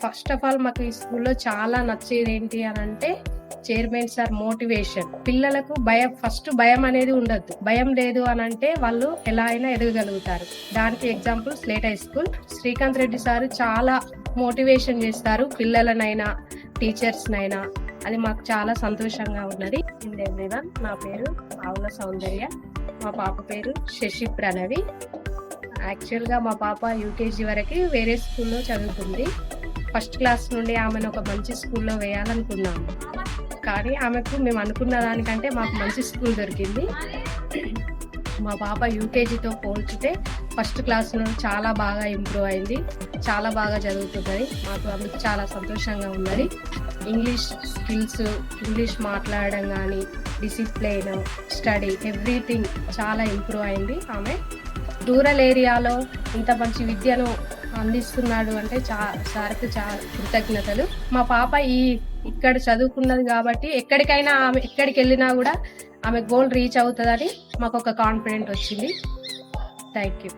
First of all మాకు ఈ స్కూల్లో చాలా నచ్చేది ఏంటి అని అంటే చైర్మన్ సార్ మోటివేషన్. పిల్లలకు భయం అనేది ఉండద్దు. భయం లేదు అని అంటే వాళ్ళు ఎలా అయినా ఎదగగలుగుతారు. దానికి example slate high school. Srikanth Reddy sir చాలా మోటివేషన్ చేస్తారు, పిల్లలనైనా టీచర్స్నైనా. అది మాకు చాలా సంతోషంగా ఉన్నది. ఎవ్రీవన్, నా పేరు ఆవుల సౌందర్య, మా పాప పేరు శశి ప్రణవి. యాక్చువల్గా మా పాప యూకేజీ వరకు వేరే స్కూల్లో చదువుతుంది. ఫస్ట్ క్లాస్ నుండి ఆమెను ఒక మంచి స్కూల్లో వేయాలనుకున్నాము, కానీ ఆమెకు మేము అనుకున్న దానికంటే మాకు మంచి స్కూల్ దొరికింది. మా పాప యూకేజీతో పోల్చితే ఫస్ట్ క్లాస్ నుండి చాలా బాగా ఇంప్రూవ్ అయింది, చాలా బాగా చదువుతుంది. మాకు అందుకు చాలా సంతోషంగా ఉన్నది. ఇంగ్లీష్ స్కిల్స్, ఇంగ్లీష్ మాట్లాడడం కానీ, డిసిప్లైన్, స్టడీ, ఎవ్రీథింగ్ చాలా ఇంప్రూవ్ అయింది. ఆమె రూరల్ ఏరియాలో ఇంత మంచి విద్యను అందిస్తున్నాడు అంటే సార్కి చాలా కృతజ్ఞతలు. మా పాప ఇక్కడ చదువుకున్నది కాబట్టి ఆమె ఎక్కడికి వెళ్ళినా కూడా ఆమె గోల్ రీచ్ అవుతుందని మాకు ఒక కాన్ఫిడెంట్ వచ్చింది. Thank you.